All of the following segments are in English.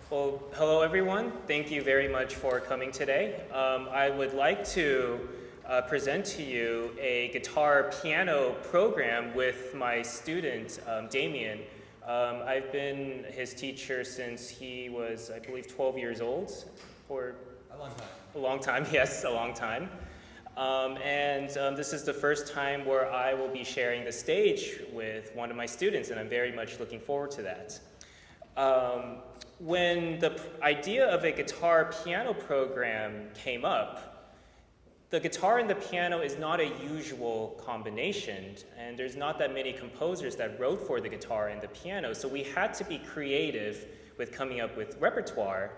Well, hello everyone. Thank you very much for coming today. I would like to present to you a guitar-piano program with my student, Damian. I've been his teacher since he was, I believe, 12 years old. For a long time. A long time, yes, a long time. This is the first time where I will be sharing the stage with one of my students, and I'm very much looking forward to that. When the idea of a guitar-piano program came up, the guitar and the piano is not a usual combination, and there's not that many composers that wrote for the guitar and the piano, so we had to be creative with coming up with repertoire,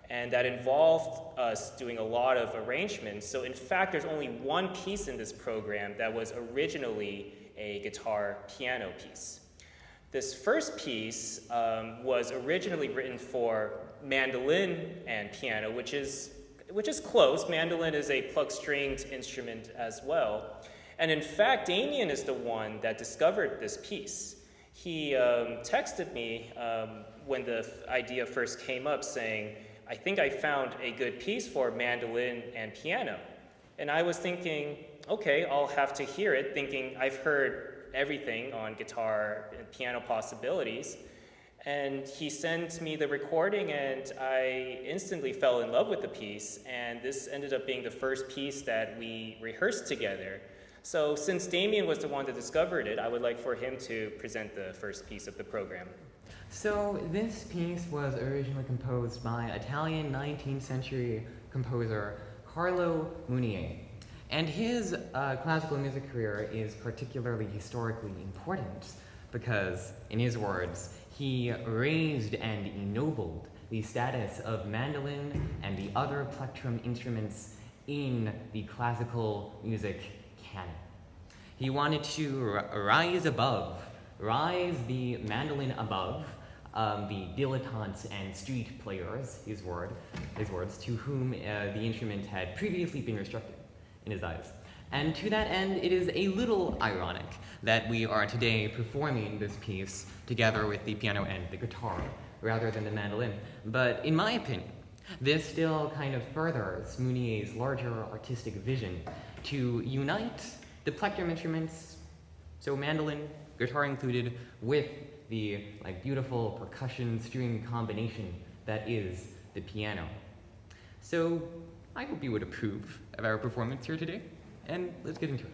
and that involved us doing a lot of arrangements. So in fact, there's only one piece in this program that was originally a guitar-piano piece. This first piece was originally written for mandolin and piano, which is close. Mandolin is a pluck-stringed instrument as well. And in fact, Damian is the one that discovered this piece. He texted me when the idea first came up saying, I think I found a good piece for mandolin and piano. And I was thinking, okay, I'll have to hear it, thinking I've heard everything on guitar and piano possibilities. And he sent me the recording, and I instantly fell in love with the piece, and this ended up being the first piece that we rehearsed together. So since Damian was the one that discovered it, I would like for him to present the first piece of the program. So this piece was originally composed by Italian 19th century composer Carlo Munier. And his classical music career is particularly historically important because, in his words, he raised and ennobled the status of mandolin and the other plectrum instruments in the classical music canon. He wanted to rise the mandolin above the dilettantes and street players, his words, to whom the instrument had previously been restricted in his eyes. And to that end, it is a little ironic that we are today performing this piece together with the piano and the guitar, rather than the mandolin. But in my opinion, this still kind of furthers Munier's larger artistic vision to unite the plectrum instruments, so mandolin, guitar included, with the beautiful percussion string combination that is the piano. So I hope you would approve of our performance here today, and let's get into it.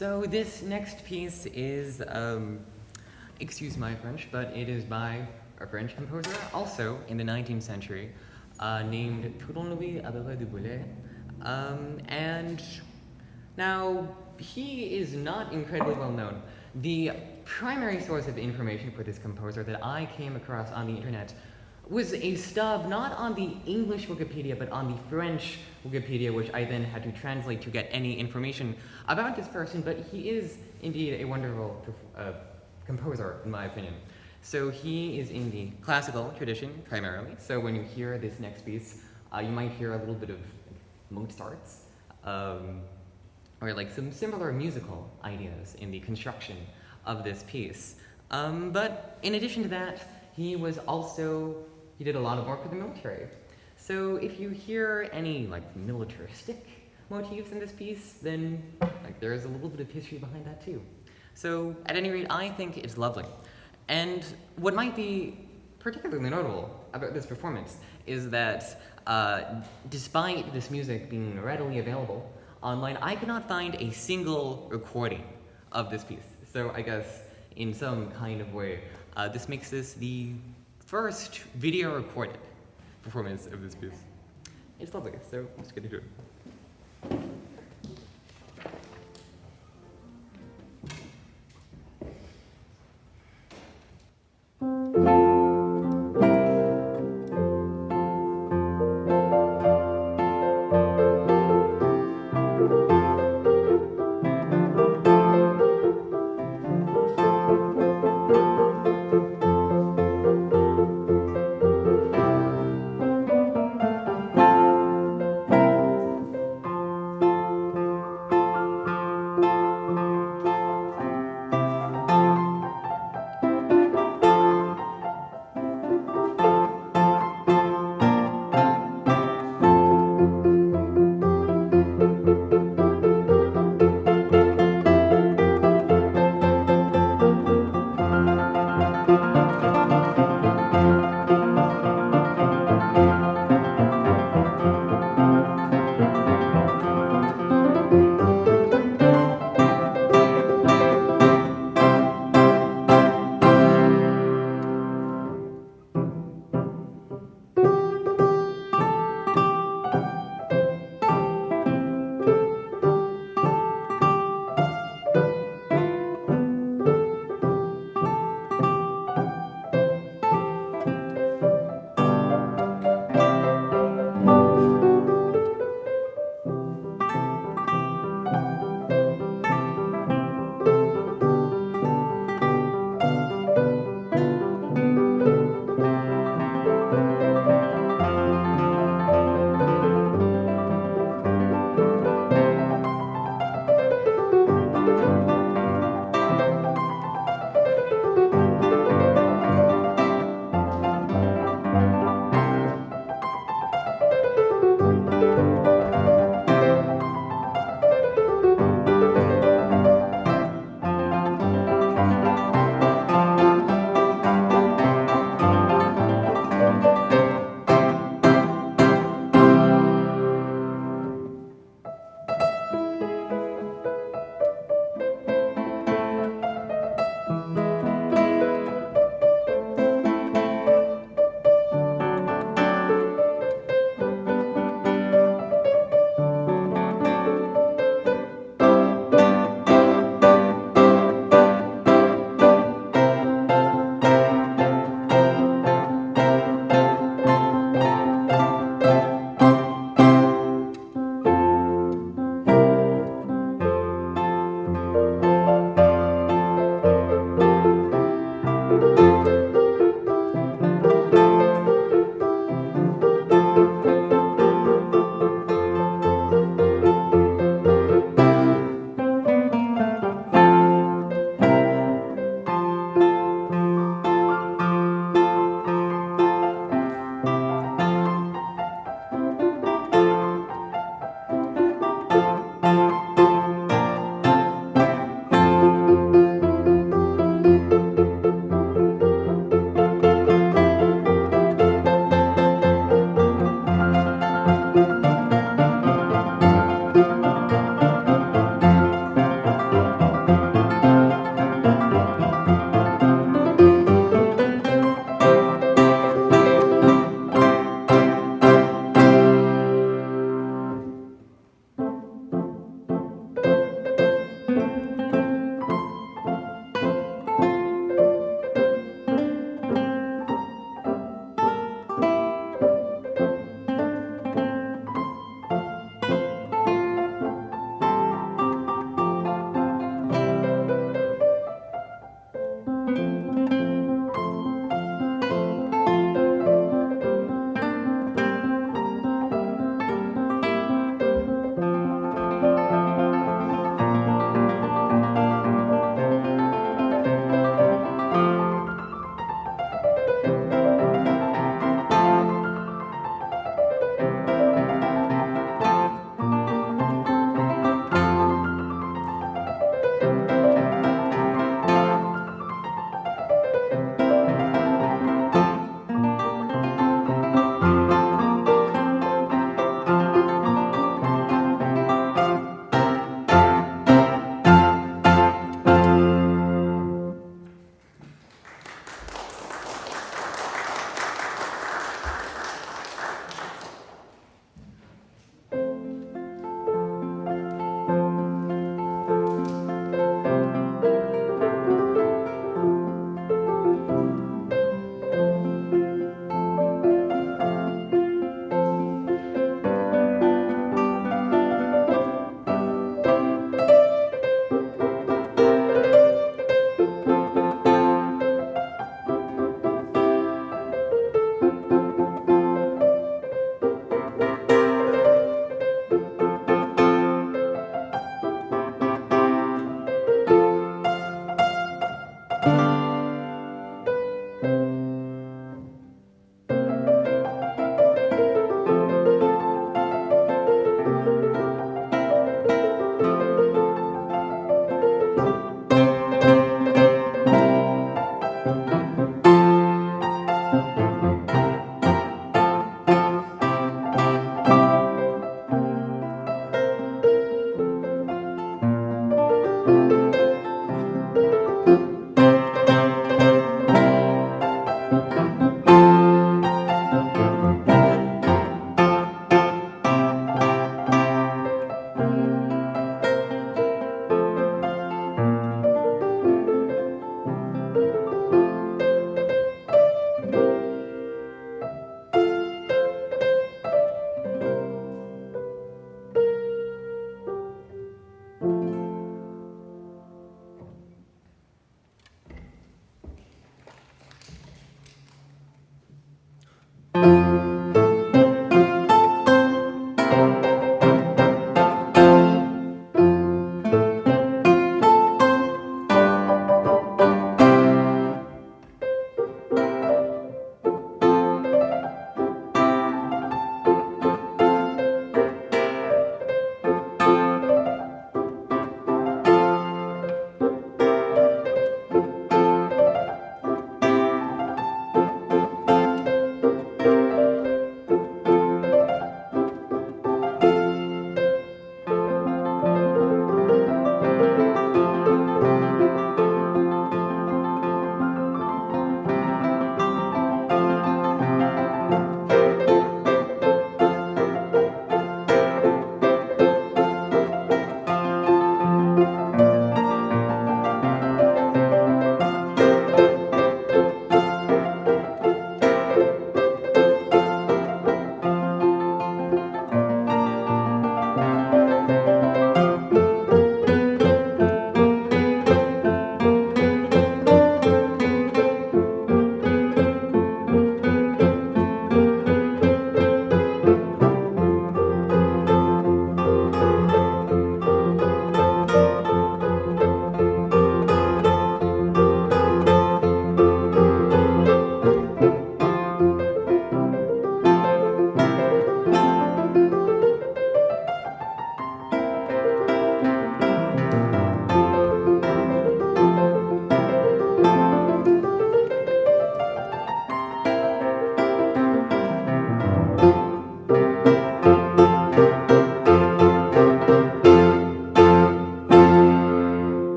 So this next piece is, excuse my French, but it is by a French composer, also in the 19th century, named Prudent-Louis de Boulley. And now, he is not incredibly well known. The primary source of information for this composer that I came across on the internet was a stub not on the English Wikipedia, but on the French Wikipedia, which I then had to translate to get any information about this person, but he is indeed a wonderful composer, in my opinion. So he is in the classical tradition, primarily. So when you hear this next piece, you might hear a little bit of Mozart's, or like some similar musical ideas in the construction of this piece. But in addition to that, he did a lot of work with the military. So if you hear any like militaristic motifs in this piece, then like there is a little bit of history behind that too. So at any rate, I think it's lovely. And what might be particularly notable about this performance is that despite this music being readily available online, I could not find a single recording of this piece. So I guess in some kind of way, this makes this the first video recorded performance of this piece. It's lovely, so let's get into it.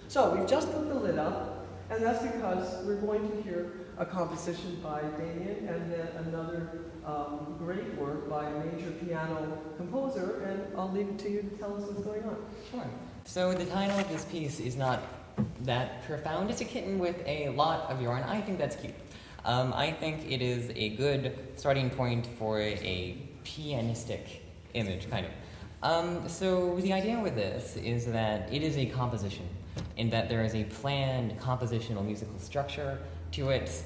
So we've just put the lid up, and that's because we're going to hear a composition by Damian and then another great work by a major piano composer, and I'll leave it to you to tell us what's going on. Sure. So the title of this piece is not that profound. It's a kitten with a lot of yarn. I think that's cute. I think it is a good starting point for a pianistic image, kind of. So the idea with this is that it is a composition, in that there is a planned compositional musical structure to it.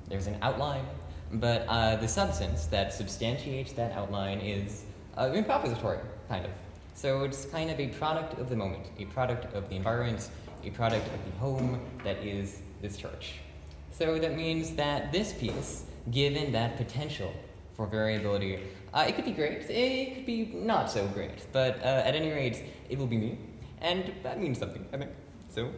There's an outline, but the substance that substantiates that outline is improvisatory, kind of. So it's kind of a product of the moment, a product of the environment, a product of the home that is this church. So that means that this piece, given that potential for variability, it could be great, it could be not so great, but at any rate, it will be me, and that means something, I think. So.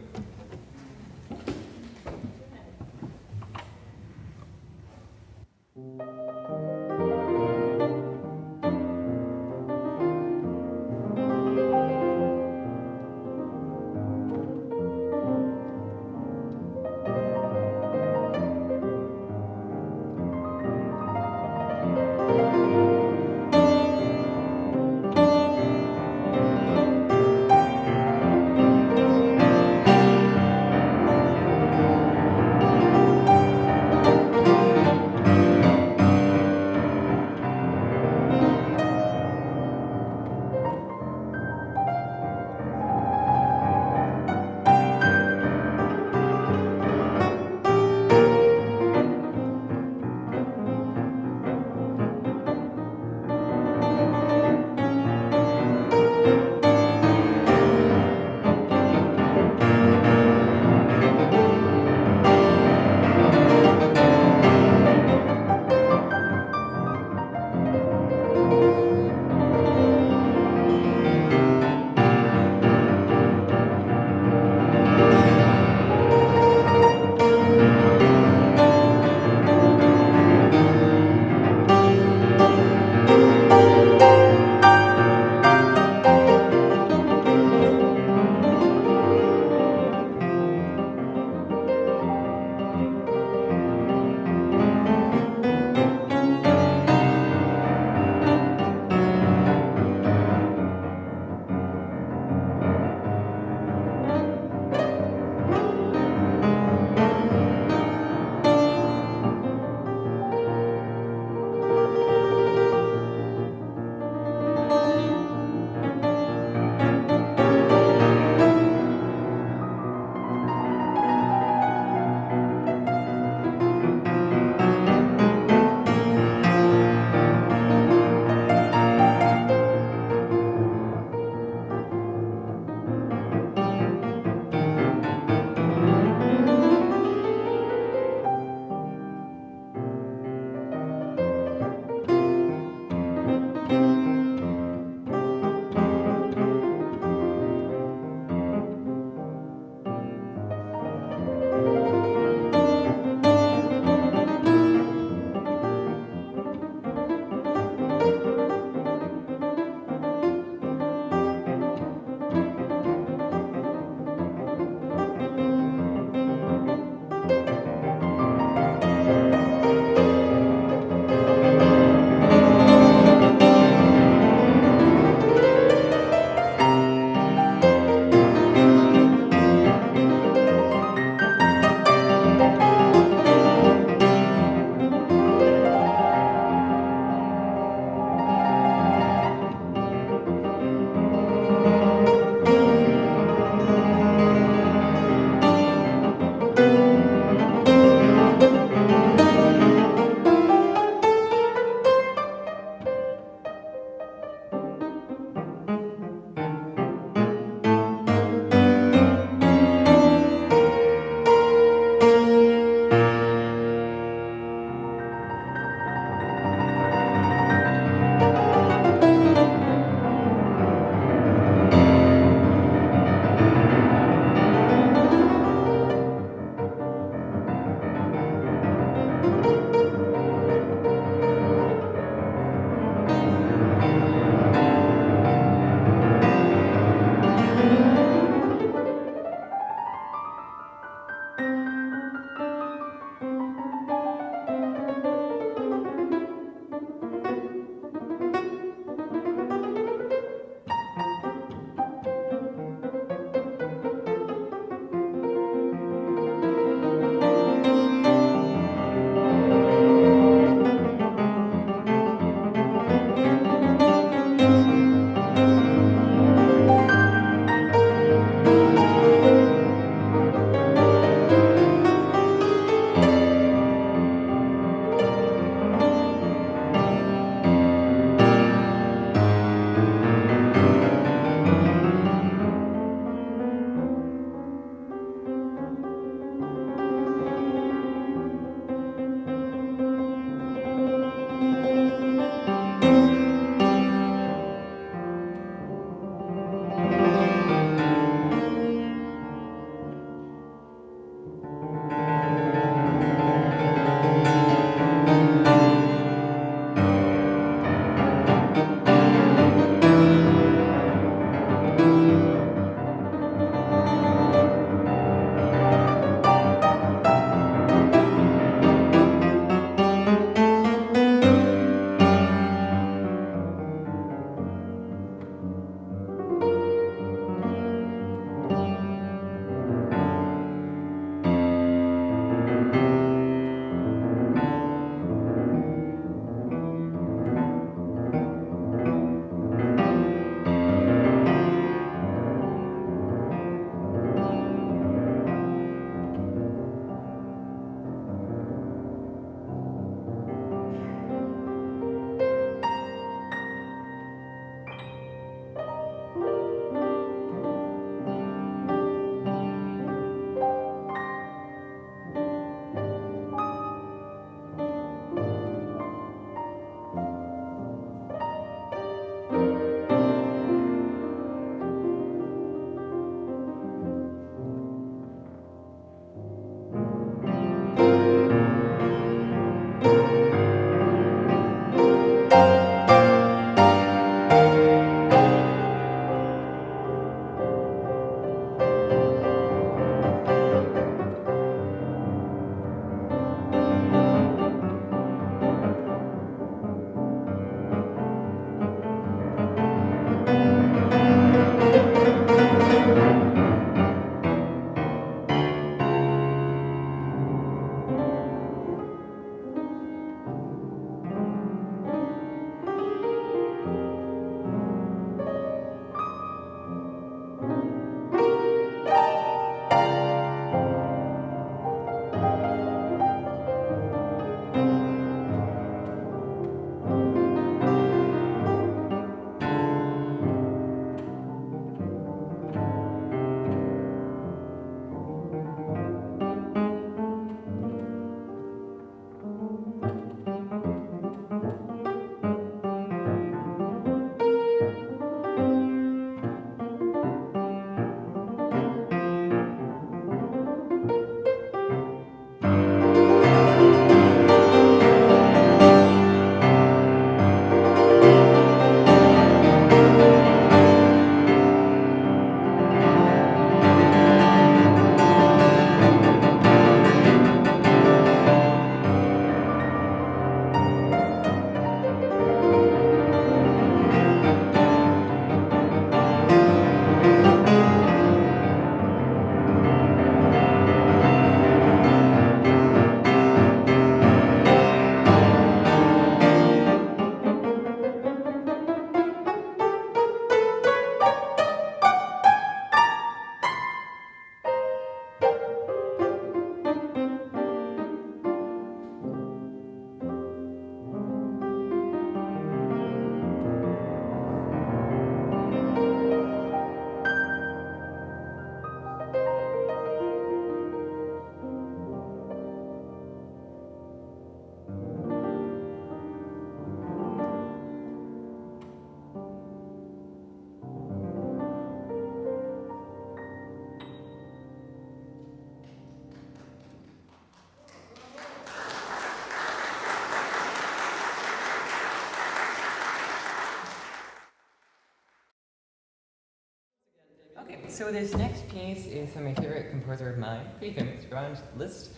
So this next piece is from a favorite composer of mine, pretty famous, Franz Liszt.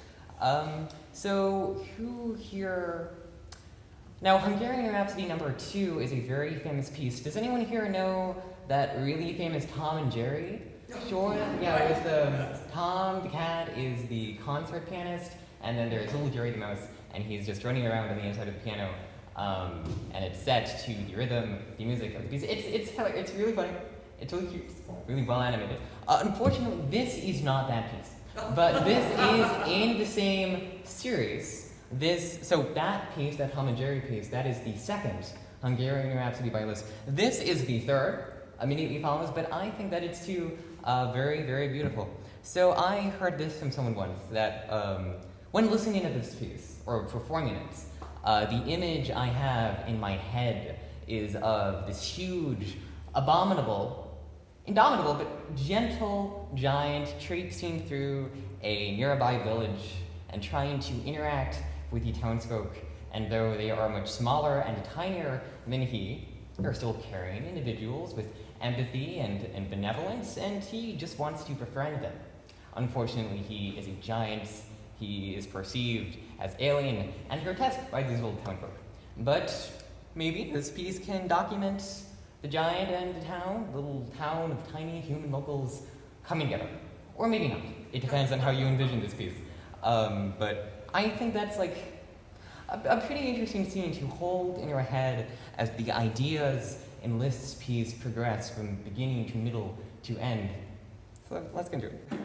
So who here... Now, Hungarian Rhapsody number 2 is a very famous piece. Does anyone here know that really famous Tom and Jerry? Sure? Yeah, it was the... Tom, the cat, is the concert pianist, and then there's little Jerry the mouse, and he's just running around on the inside of the piano, and it's set to the rhythm, the music of the piece. It's really funny. It's really cute, really well animated. Unfortunately, this is not that piece, but this is in the same series. So that piece, that Tom and Jerry piece, that is the second Hungarian Rhapsody by Liszt. This is the third, immediately follows, but I think that it's too very, very beautiful. So I heard this from someone once, that when listening to this piece, or performing it, the image I have in my head is of this huge, indomitable, but gentle giant traipsing through a nearby village and trying to interact with the townsfolk. And though they are much smaller and tinier than he, they're still caring individuals with empathy and benevolence, and he just wants to befriend them. Unfortunately, he is a giant. He is perceived as alien and grotesque by these little townfolk. But maybe this piece can document the giant and the little town of tiny human locals coming together. Or maybe not. It depends on how you envision this piece. But I think that's like a pretty interesting scene to hold in your head as the ideas in Liszt's piece progress from beginning to middle to end. So let's get into it.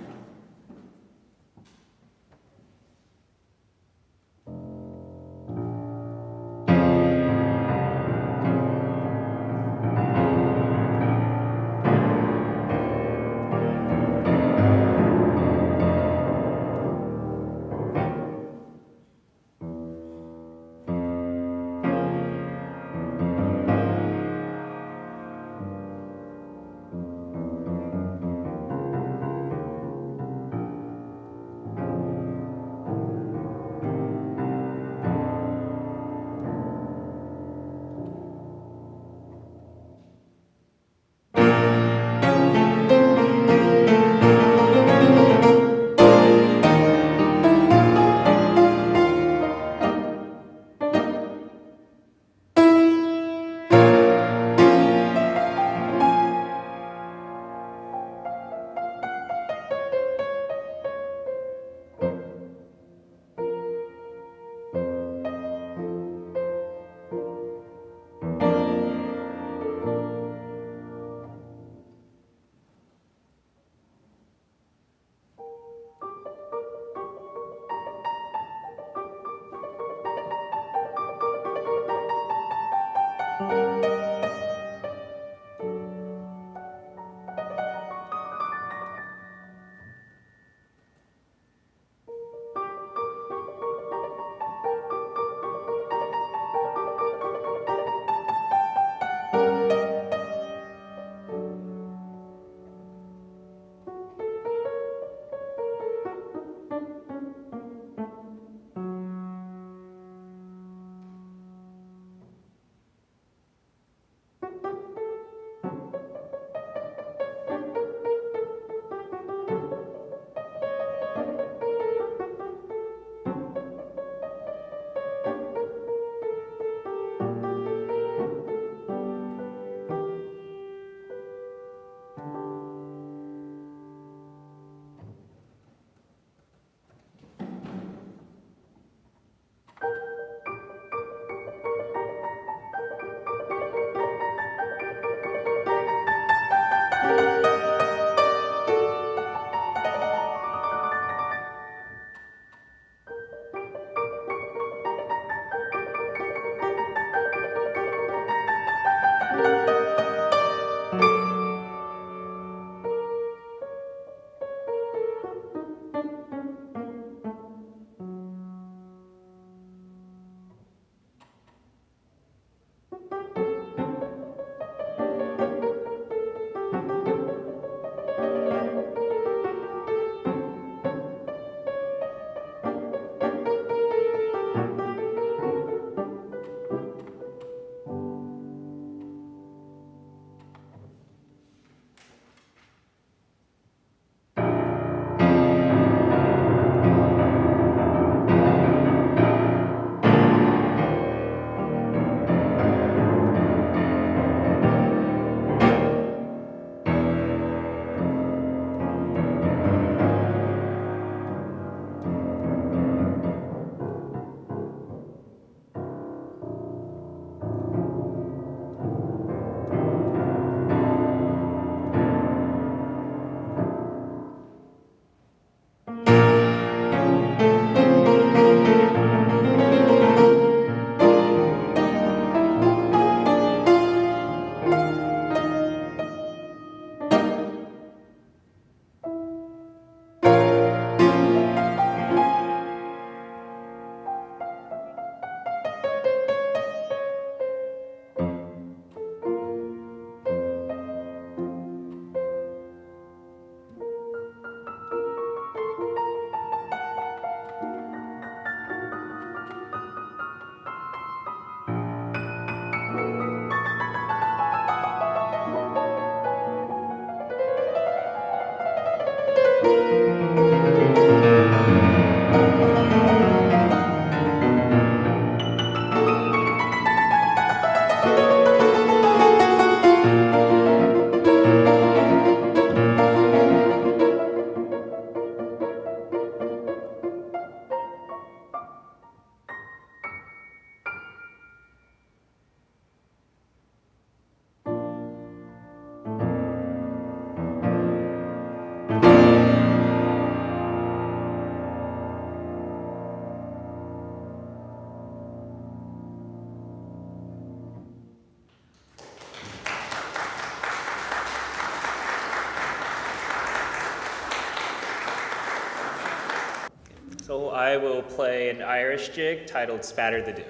So I will play an Irish jig titled Spatter the Dew.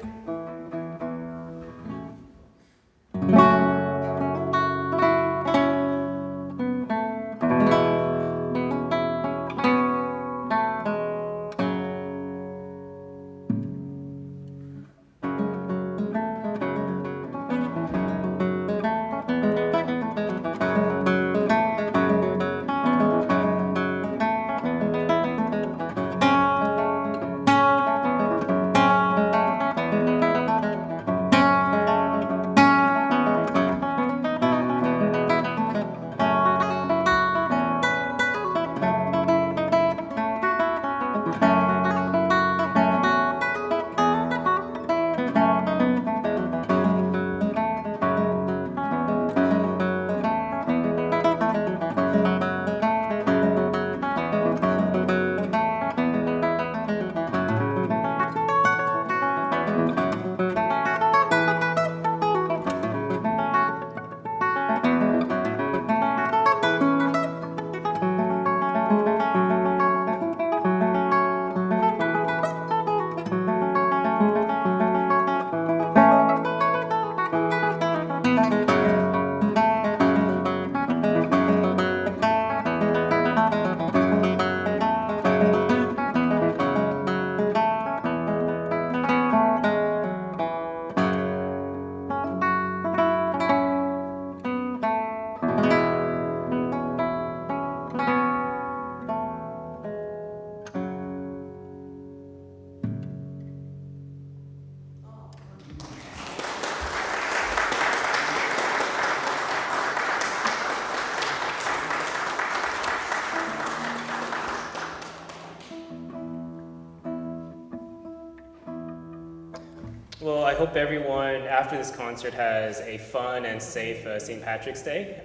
Well, I hope everyone after this concert has a fun and safe St. Patrick's Day.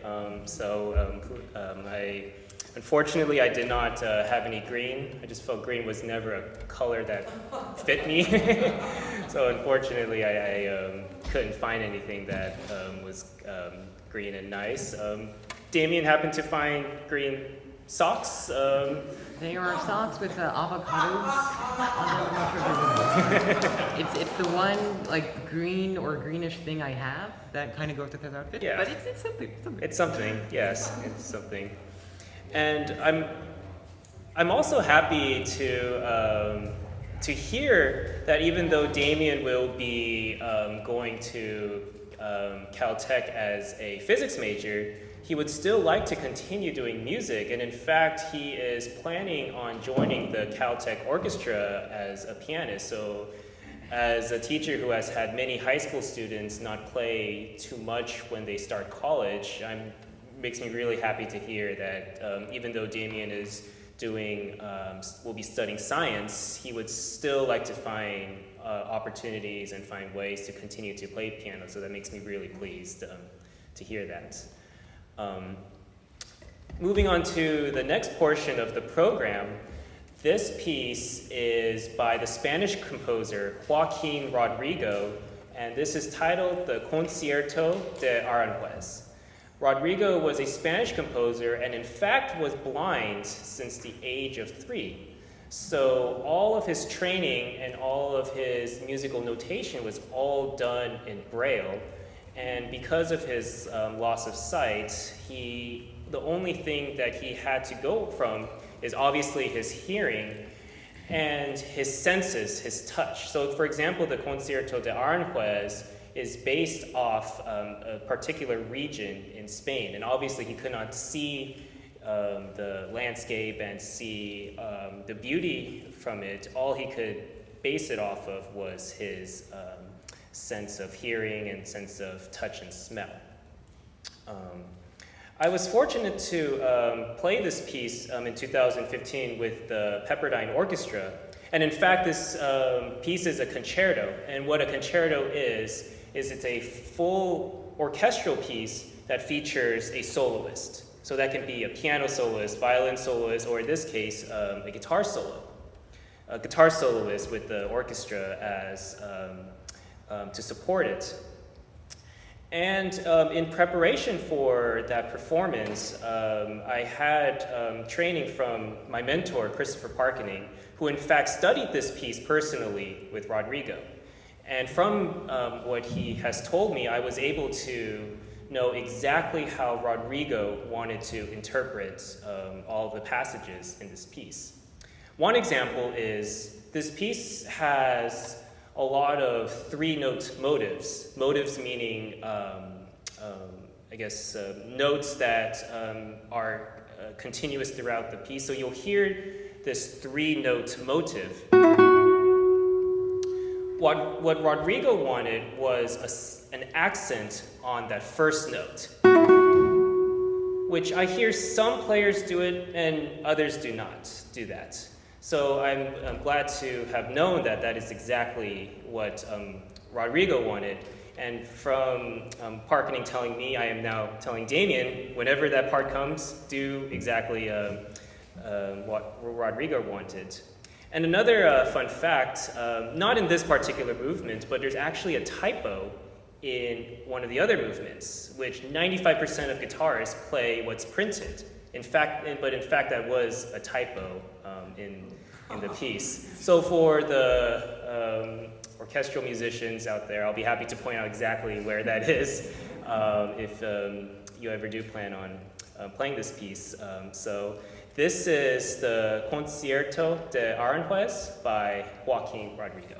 Unfortunately, I did not have any green. I just felt green was never a color that fit me. So unfortunately, I couldn't find anything that was green and nice. Damien happened to find green socks. They are socks with avocados on them. It's the one like green or greenish thing I have that kind of goes with this outfit. Yeah. But it's something. It's something. Yes, it's something. And I'm also happy to hear that even though Damien will be going to Caltech as a physics major, he would still like to continue doing music, and in fact, he is planning on joining the Caltech orchestra as a pianist. So, as a teacher who has had many high school students not play too much when they start college, makes me really happy to hear that even though Damien is will be studying science, he would still like to find opportunities and find ways to continue to play piano. So that makes me really pleased to hear that. Moving on to the next portion of the program, this piece is by the Spanish composer Joaquin Rodrigo, and this is titled the Concierto de Aranjuez. Rodrigo was a Spanish composer and in fact was blind since the age of 3. So all of his training and all of his musical notation was all done in Braille. And because of his loss of sight, the only thing that he had to go from is obviously his hearing and his senses, his touch. So for example, the Concierto de Aranjuez is based off a particular region in Spain. And obviously he could not see the landscape and see the beauty from it, all he could base it off of was his sense of hearing and sense of touch and smell. I was fortunate to play this piece in 2015 with the Pepperdine Orchestra. And in fact, this piece is a concerto. And what a concerto is it's a full orchestral piece that features a soloist. So that can be a piano soloist, violin soloist, or in this case, a guitar solo. A guitar soloist with the orchestra as to support it. And in preparation for that performance, I had training from my mentor, Christopher Parkening, who in fact studied this piece personally with Rodrigo. And from what he has told me, I was able to know exactly how Rodrigo wanted to interpret all the passages in this piece. One example is this piece has a lot of three-note motives. Motives meaning, notes that are continuous throughout the piece. So you'll hear this three-note motive. What Rodrigo wanted was an accent on that first note, which I hear some players do it and others do not do that. So I'm glad to have known that that is exactly what Rodrigo wanted. And from Parkening telling me, I am now telling Damian, whenever that part comes, do exactly what Rodrigo wanted. And another fun fact, not in this particular movement, but there's actually a typo in one of the other movements, which 95% of guitarists play what's printed. In fact, that was a typo in the piece. So for the orchestral musicians out there, I'll be happy to point out exactly where that is if you ever do plan on playing this piece. So this is the Concierto de Aranjuez by Joaquin Rodrigo.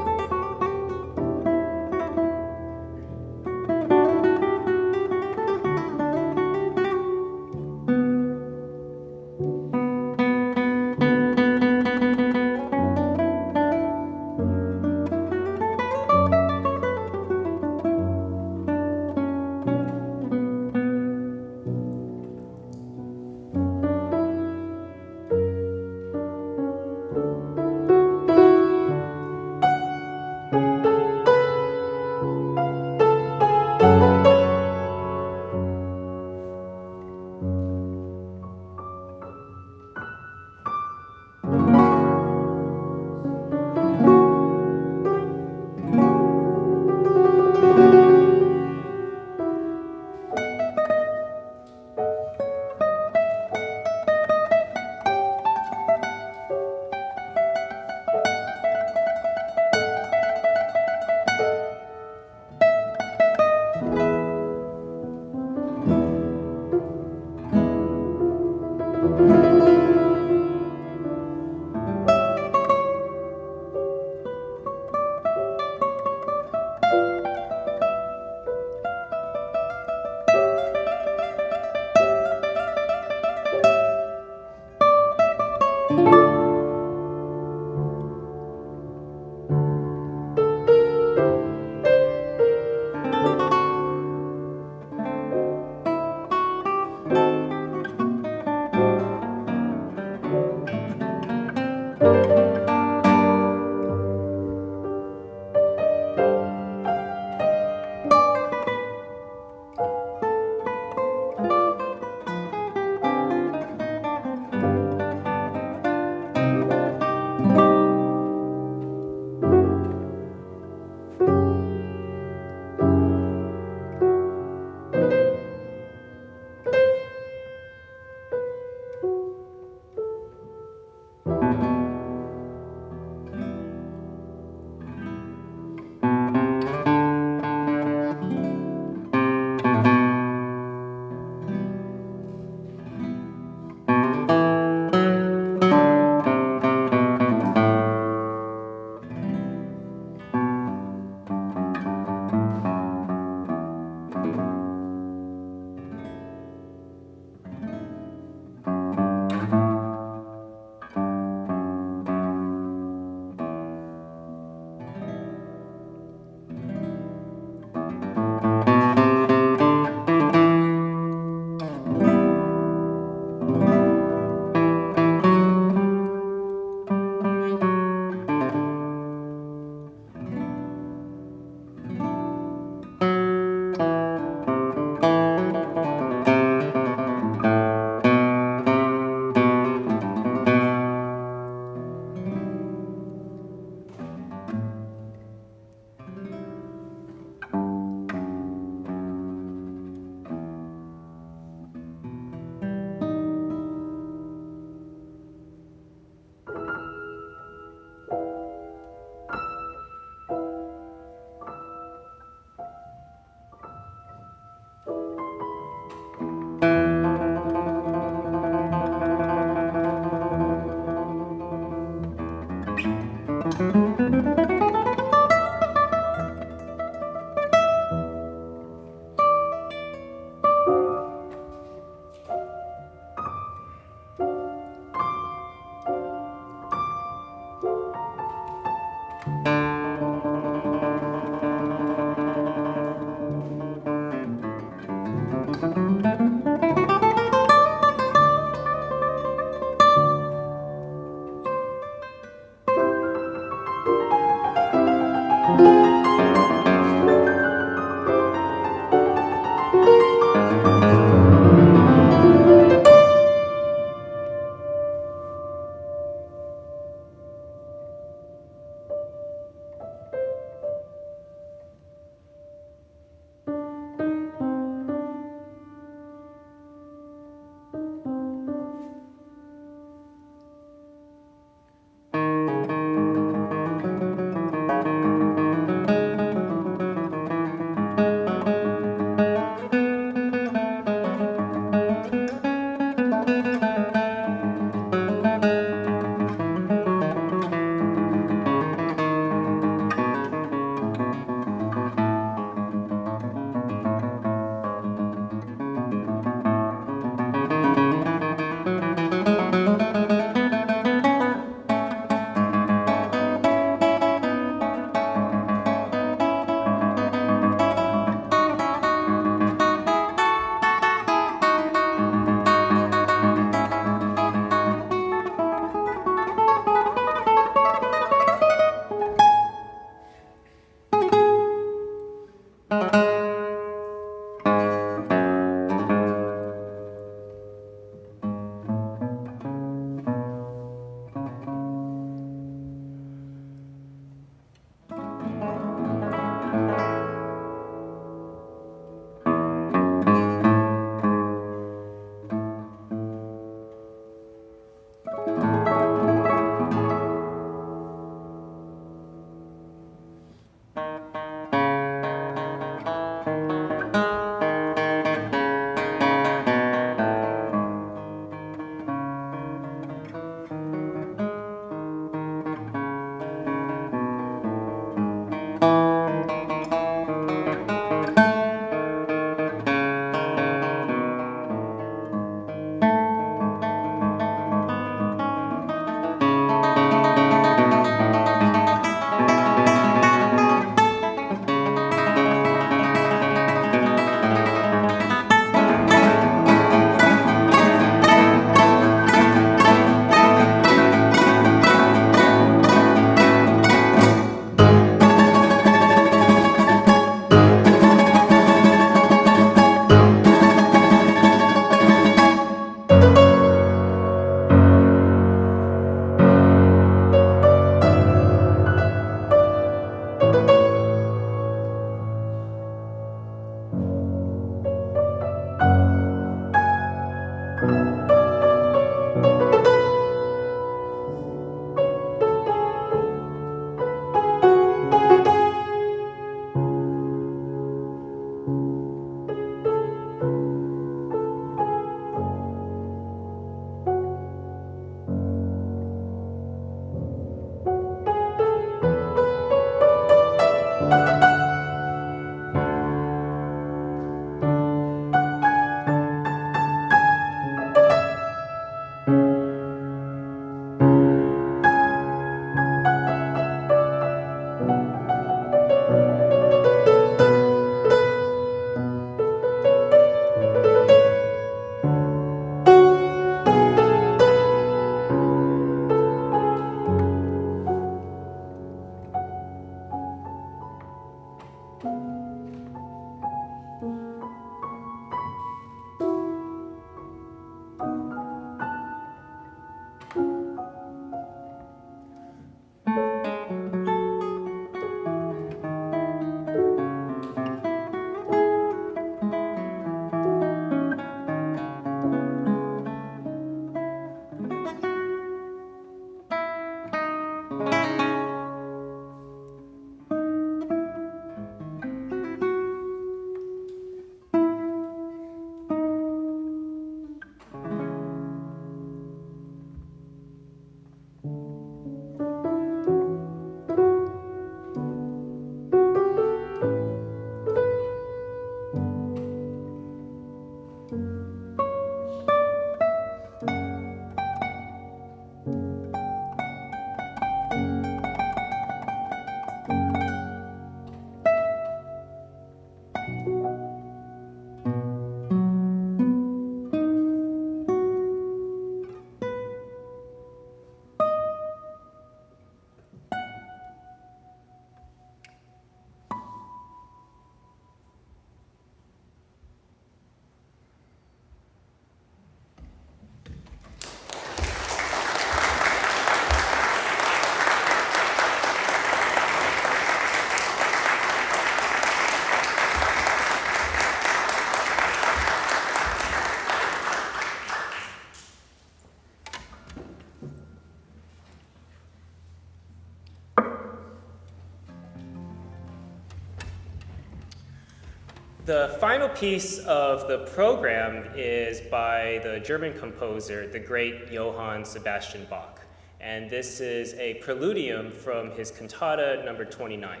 The final piece of the program is by the German composer, the great Johann Sebastian Bach. And this is a Praeludium from his Cantata number 29.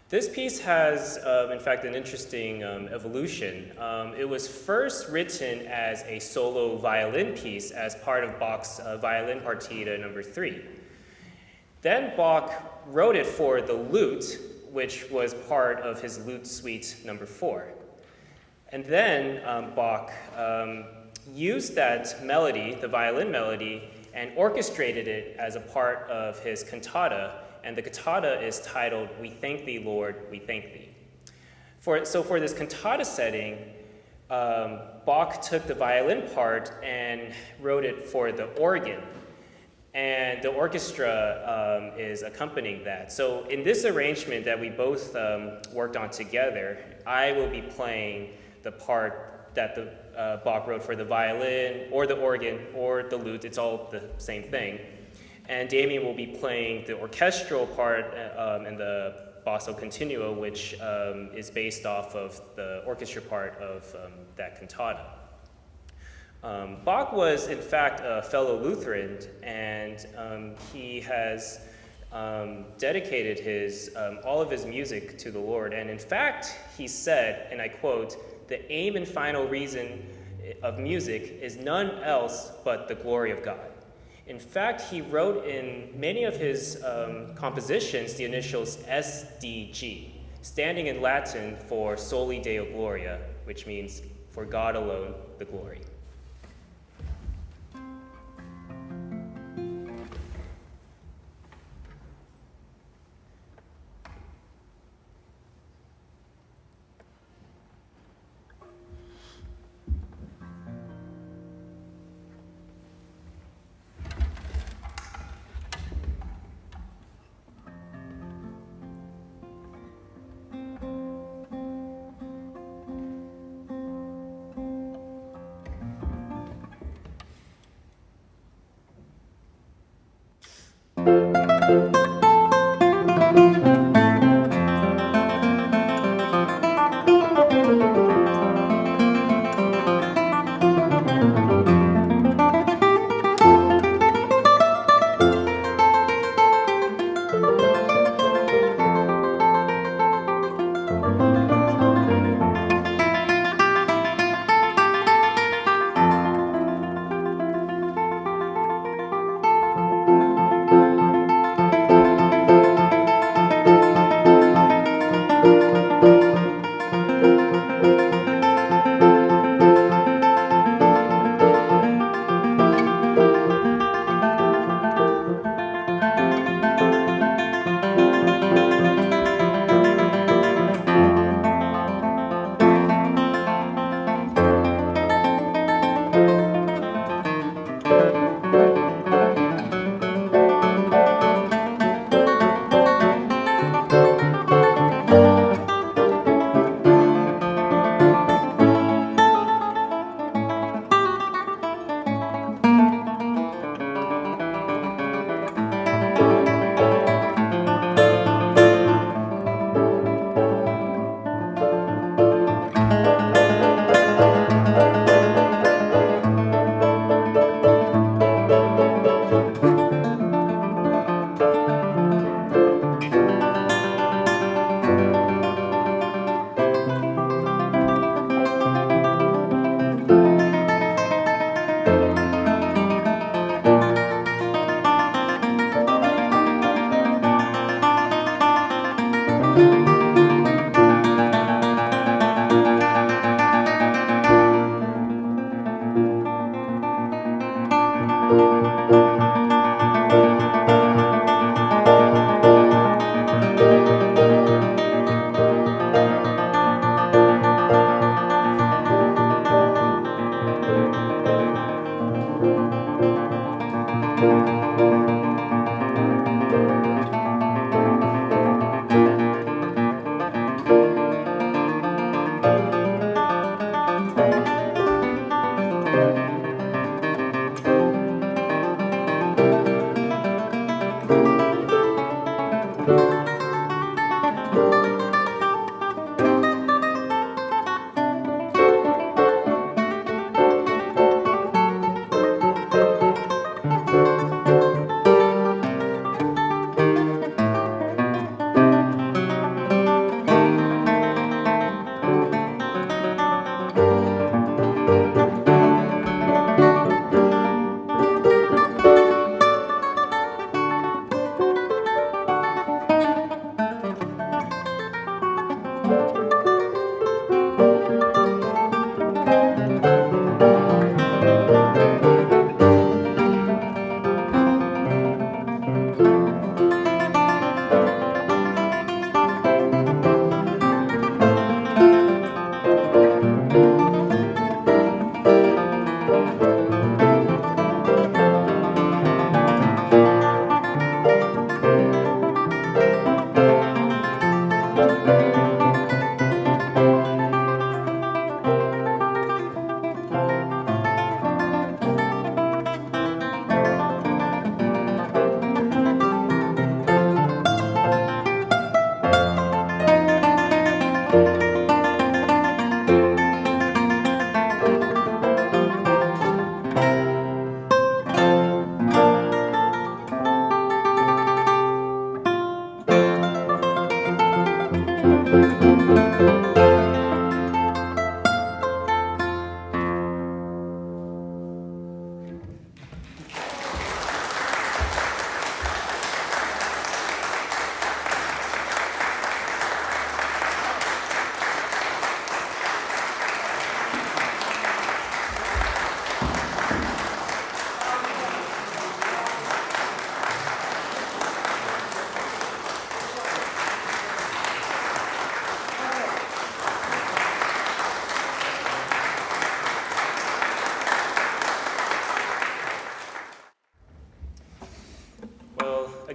This piece has, in fact, an interesting evolution. It was first written as a solo violin piece as part of Bach's Violin Partita number 3. Then Bach wrote it for the lute, which was part of his lute suite number 4. And then Bach used that melody, the violin melody, and orchestrated it as a part of his cantata, and the cantata is titled, "We Thank Thee, Lord, We Thank Thee." So for this cantata setting, Bach took the violin part and wrote it for the organ, and the orchestra is accompanying that. So in this arrangement that we both worked on together, I will be playing the part that the Bach wrote for the violin, or the organ, or the lute. It's all the same thing. And Damian will be playing the orchestral part and the basso continuo, which is based off of the orchestra part of that cantata. Bach was, in fact, a fellow Lutheran, and he has dedicated all of his music to the Lord. And in fact, he said, and I quote, "The aim and final reason of music is none else but the glory of God." In fact, he wrote in many of his compositions the initials SDG, standing in Latin for Soli Deo Gloria, which means for God alone the glory.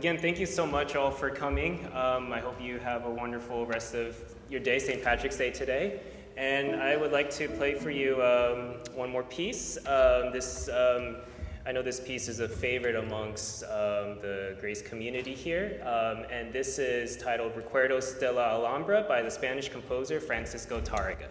again, thank you so much all for coming. I hope you have a wonderful rest of your day, St. Patrick's Day today. And I would like to play for you one more piece. I know this piece is a favorite amongst the Grace community here. And this is titled Requerdos de la Alhambra by the Spanish composer Francisco Tarrega.